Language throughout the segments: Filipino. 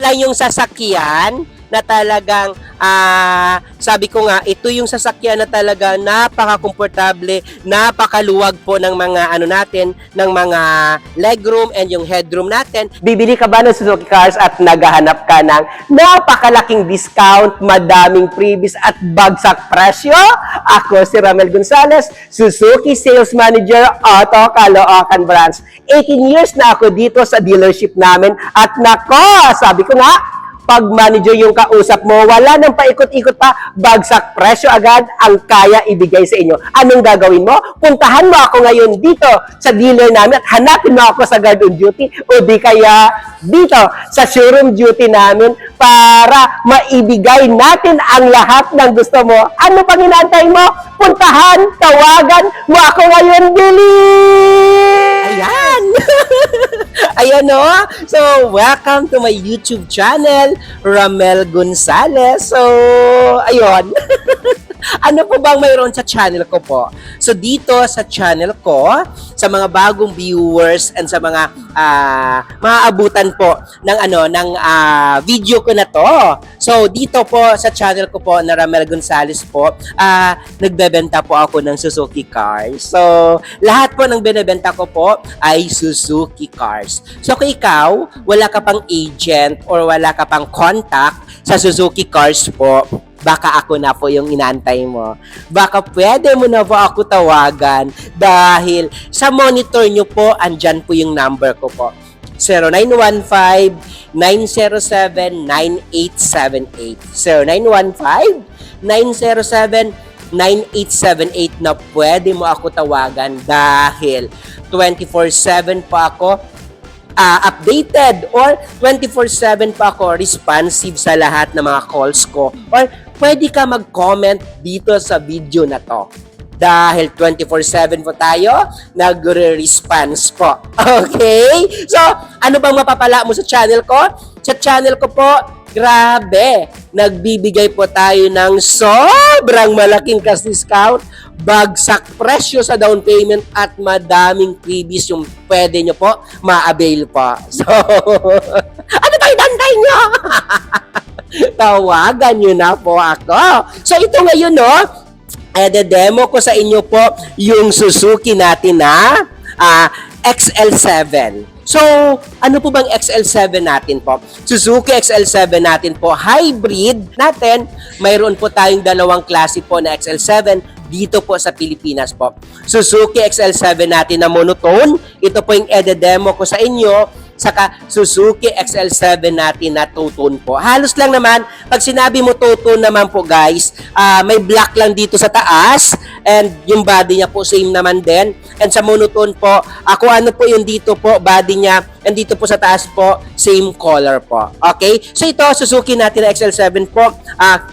lang yung sasakyan na talagang sabi ko nga, ito yung sasakyan na talaga napaka-komportable, napakaluwag po ng mga natin, ng mga legroom and yung headroom natin. Bibili ka ba ng Suzuki Cars at naghahanap ka ng napakalaking discount, madaming freebies at bagsak presyo? Ako si Ramel Gonzalez, Suzuki Sales Manager, Auto Caloocan Branch. 18 years na ako dito sa dealership namin at nako, sabi ko nga, pag manager yung kausap mo, wala nang paikot-ikot pa, bagsak presyo agad ang kaya ibigay sa inyo. Anong gagawin mo? Puntahan mo ako ngayon dito sa dealer namin at hanapin mo ako sa guard on duty o di kaya dito sa showroom duty namin para maibigay natin ang lahat ng gusto mo. Ano pang inaantay mo? Puntahan, tawagan mo ako ngayon, Billy! Ayan! Ayan o. So, welcome to my YouTube channel, Ramel Gonzalez. So, ayun. Ano po bang mayroon sa channel ko po? So, dito sa channel ko, sa mga bagong viewers and sa mga maaabutan po ng video ko na to. So, dito po sa channel ko po na Ramel Gonzalez po, nagbebenta po ako ng Suzuki Cars. So, lahat po ng binebenta ko po ay Suzuki Cars. So, kung ikaw, wala ka pang agent or wala ka pang contact sa Suzuki Cars po, baka ako na po yung inaantay mo. Baka pwede mo na po ako tawagan dahil sa monitor nyo po, andyan po yung number ko po. 0915-907-9878. 0915-907-9878 na pwede mo ako tawagan dahil 24/7 pa ako updated or 24/7 pa ako responsive sa lahat ng mga calls ko or pwede ka mag-comment dito sa video na to. Dahil 24/7 po tayo, nagre-response po. Okay? So, ano bang mapapala mo sa channel ko? Sa channel ko po, grabe, nagbibigay po tayo ng sobrang malaking cash discount, bagsak presyo sa down payment at madaming freebies yung pwede nyo po ma-avail po. So, ano tayo dantay nyo? Tawagan nyo na po ako. So, ito ngayon, no? Demo ko sa inyo po yung Suzuki natin na XL7. So, ano po bang XL7 natin po? Suzuki XL7 natin po, hybrid natin. Mayroon po tayong dalawang klase po na XL7 dito po sa Pilipinas po. Suzuki XL7 natin na monotone. Ito po yung demo ko sa inyo. Saka Suzuki XL7 natin na two-tone po. Halos lang naman, pag sinabi mo two-tone naman po guys, may black lang dito sa taas and yung body niya po same naman din. And sa monotone po, ako ano po yung dito po, body niya, and dito po sa taas po, same color po. Okay? So ito, Suzuki natin na XL7 po,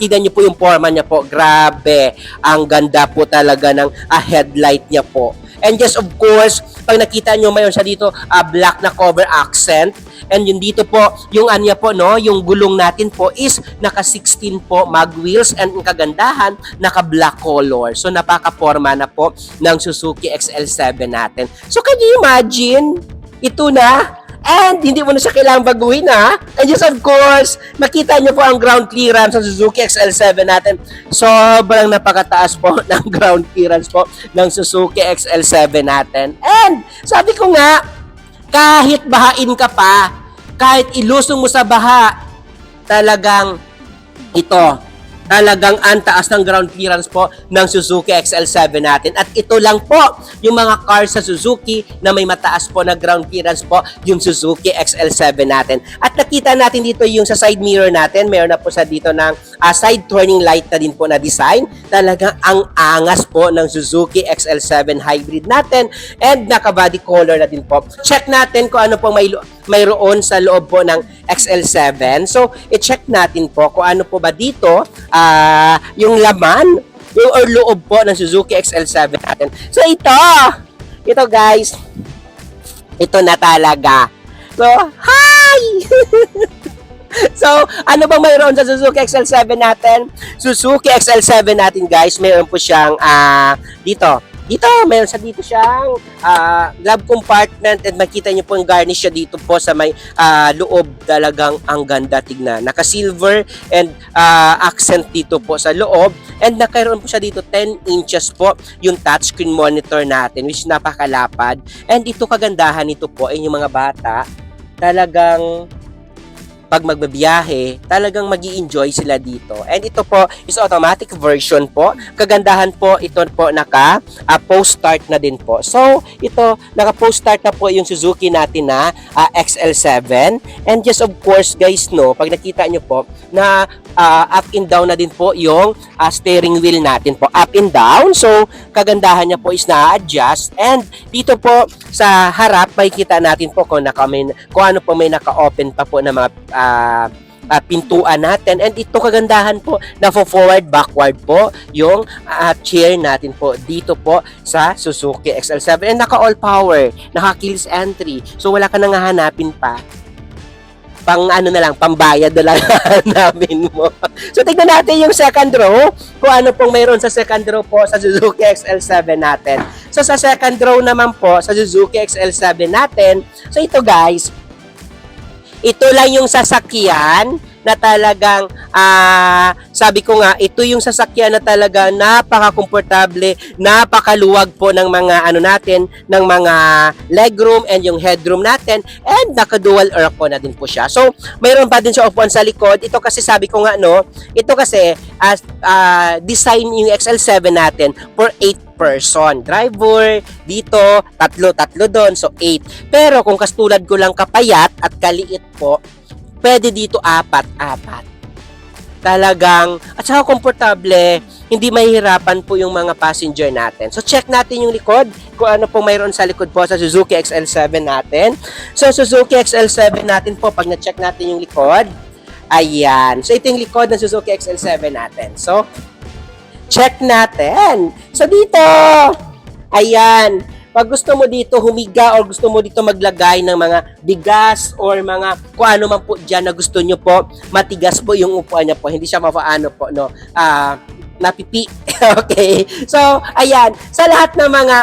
kita niyo po yung forma niya po. Grabe, ang ganda po talaga ng headlight niya po. And yes, of course, pag nakita nyo mayroon siya dito, black na cover accent. And yung dito po, yung anya po, no, yung gulong natin po is naka 16 po mag wheels and ang kagandahan, naka black color. So napaka-forma na po ng Suzuki XL7 natin. So can you imagine? Ito na. And hindi mo na siya kailangang baguhin ha. And yes, of course, makita nyo po ang ground clearance ng Suzuki XL7 natin. Sobrang napakataas po ng ground clearance po ng Suzuki XL7 natin. And sabi ko nga, kahit bahain ka pa, kahit ilusong mo sa baha, talagang ito, talagang antaas ng ground clearance po ng Suzuki XL7 natin. At ito lang po yung mga cars sa Suzuki na may mataas po na ground clearance po, yung Suzuki XL7 natin. At nakita natin dito yung sa side mirror natin, mayroon na po sa dito ng side turning light na din po na design. Talagang ang angas po ng Suzuki XL7 hybrid natin and naka-body color na din po. Check natin kung ano pong mayroon sa loob po ng XL7. So, i-check natin po kung ano po ba dito yung laman or loob po ng Suzuki XL7 natin. So, ito guys, ito na talaga. So, hi! So, ano bang mayroon sa Suzuki XL7 natin? Suzuki XL7 natin guys, mayroon po siyang dito, Dito, meron sa dito siyang glove compartment and makita niyo po yung garnish siya dito po sa may loob. Talagang ang ganda tignan. Naka-silver and accent dito po sa loob. And nakairoon po siya dito 10 inches po yung touchscreen monitor natin, which napakalapad. And ito kagandahan nito po ay yung mga bata talagang pag magbabiyahe, talagang magi-enjoy sila dito. And ito po is automatic version po. Kagandahan po, ito po naka post start na din po. So, ito naka post start na po yung Suzuki natin na XL7. And just of course guys, no, pag nakita nyo po na up and down na din po yung steering wheel natin po. Up and down. So, kagandahan niya po is na-adjust. And dito po sa harap, makikita natin po kung ano po may naka-open pa po na mga pintuan natin. And ito kagandahan po na forward backward po yung chair natin po dito po sa Suzuki XL7. And naka all power, naka keyless entry, so wala ka nang hahanapin pa, pang ano na lang, pambayad na lang namin mo. So tignan natin yung second row, kung ano pong mayroon sa second row po sa Suzuki XL7 natin. So sa second row naman po sa Suzuki XL7 natin, so ito guys, ito lang yung sasakyan na talagang, sabi ko nga, ito yung sasakyan na talaga napaka-komportable, napakaluwag po ng mga natin, ng mga legroom and yung headroom natin, and naka-dual aircon na din po siya. So, mayroon pa din siya upuan sa likod. Ito kasi sabi ko nga, no, ito kasi design yung XL7 natin for 8 person. Driver, dito, tatlo doon, so 8. Pero kung kastulad ko lang kapayat at kaliit po, pwede dito 4. Talagang, at saka komportable, hindi mahihirapan po yung mga passenger natin. So check natin yung likod, kung ano pong mayroon sa likod po sa Suzuki XL7 natin. So Suzuki XL7 natin po, pag na-check natin yung likod, ayan. So ito yung likod ng Suzuki XL7 natin. So, check natin. So dito, ayan, pag gusto mo dito humiga or gusto mo dito maglagay ng mga bigas or mga kung ano man po dyan na gusto nyo po, matigas po yung upuan niya po, hindi siya mapaano po, no, napipi. Okay, so ayan, sa lahat ng mga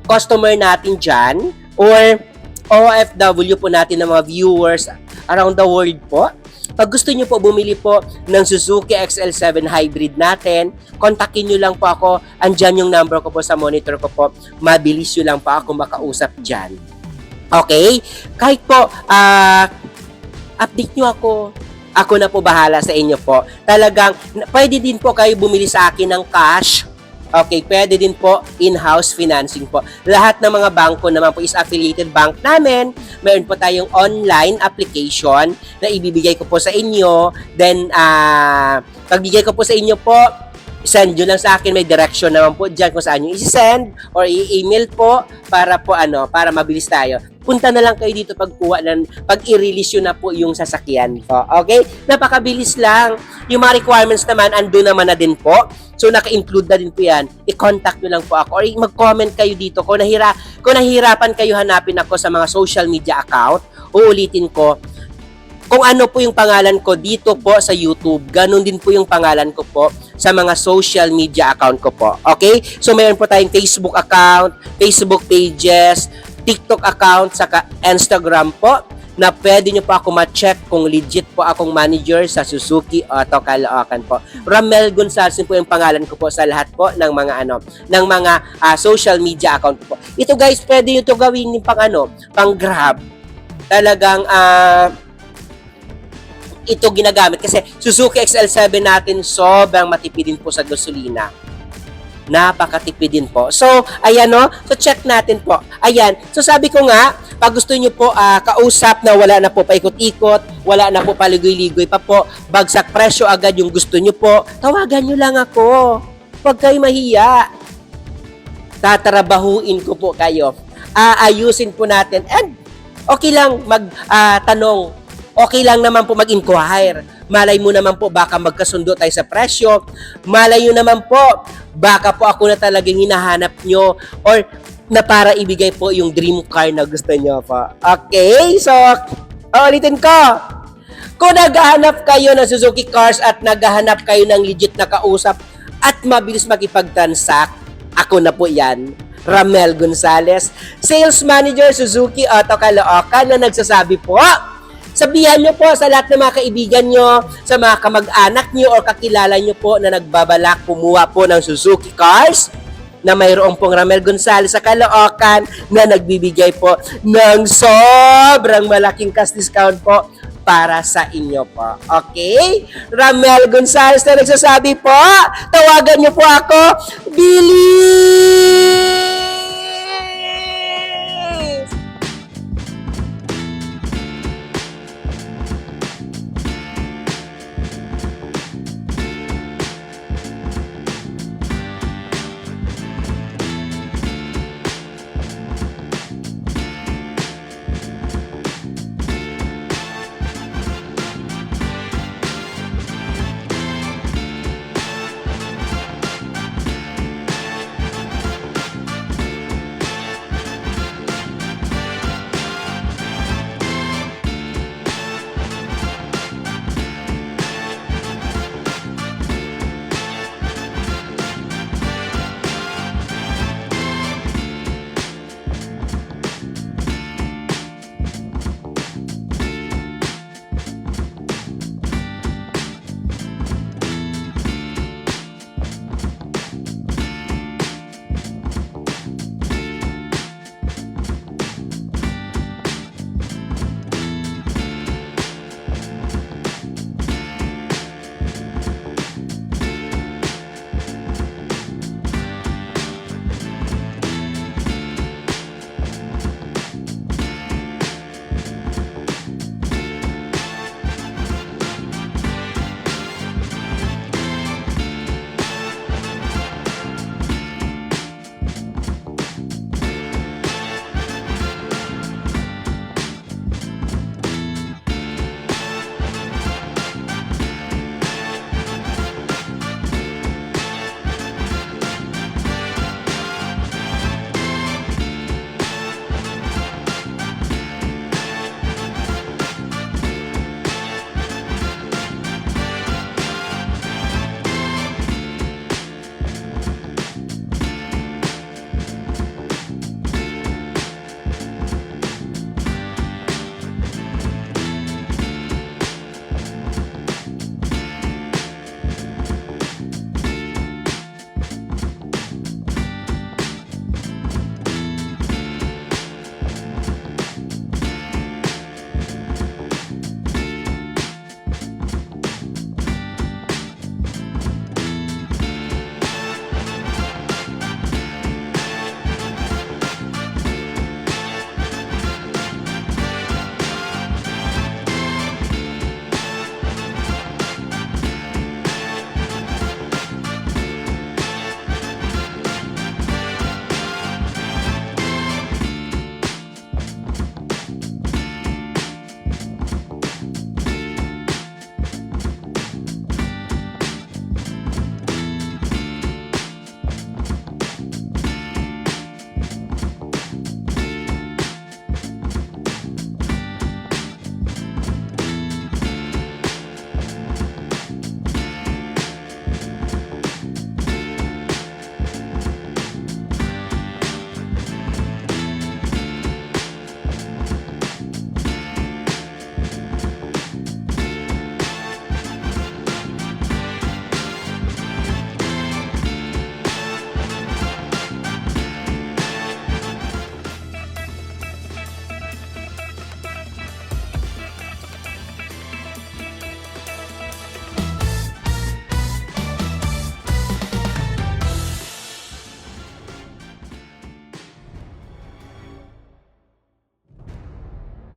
customer natin dyan or OFW po natin ng mga viewers around the world po, pag gusto nyo po bumili po ng Suzuki XL7 Hybrid natin, kontakin nyo lang po ako. Andyan yung number ko po sa monitor ko po. Mabilis nyo lang po ako makausap dyan. Okay? Kahit po, update nyo ako. Ako na po bahala sa inyo po. Talagang, pwede din po kayo bumili sa akin ng cash. Okay, pwede din po in-house financing po. Lahat ng mga bangko naman po is affiliated bank namin. Meron po tayong online application na ibibigay ko po sa inyo. Then, pagbigay ko po sa inyo po, send nyo lang sa akin, may direction naman po dyan kung saan nyo i-send or i-email po para po para mabilis tayo. Punta na lang kayo dito pagkuha pag i-release yun na po yung sasakyan po. Okay? Napakabilis lang. Yung mga requirements naman, ando naman na din po. So, naka-include na din po yan. I-contact nyo lang po ako or mag-comment kayo dito. Kung nahihirapan kayo hanapin ako sa mga social media account, uulitin ko, kung ano po yung pangalan ko dito po sa YouTube, ganun din po yung pangalan ko po sa mga social media account ko po. Okay? So, mayroon po tayong Facebook account, Facebook pages, TikTok account, saka Instagram po, na pwede nyo po ako ma-check kung legit po akong manager sa Suzuki Auto Caloocan po. Ramel Gonzales po yung pangalan ko po sa lahat po ng mga ng mga social media account ko po. Ito guys, pwede nyo ito gawin yung pang Grab. Talagang ito ginagamit kasi Suzuki XL7 natin sobrang matipid din po sa gasolina. Napakatipid din po. So, ayan no. So, check natin po. Ayan. So, sabi ko nga, pag gusto nyo po kausap na wala na po paikot-ikot, wala na po paligoy-ligoy pa po, bagsak presyo agad yung gusto nyo po, tawagan nyo lang ako. Huwag kayo mahiya. Tatarabahuin ko po kayo. Aayusin po natin. And, okay lang magtanong. Okay lang naman po mag-inquire. Malay mo naman po, baka magkasundo tayo sa presyo. Malay nyo naman po, baka po ako na talagang hinahanap nyo or na para ibigay po yung dream car na gusto nyo po. Okay? So, ulitin ko. Kung naghahanap kayo ng Suzuki cars at naghahanap kayo ng legit na kausap at mabilis makipag-transact, Ako na po yan. Ramel Gonzalez, Sales Manager Suzuki Auto Caloocan na nagsasabi po, sabihan nyo po sa lahat ng mga kaibigan nyo, sa mga kamag-anak nyo o kakilala nyo po na nagbabalak kumuha po ng Suzuki cars na mayroong pong Ramel Gonzalez sa Caloocan na nagbibigay po ng sobrang malaking cash discount po para sa inyo po. Okay? Ramel Gonzalez na nagsasabi po, tawagan nyo po ako, Billy!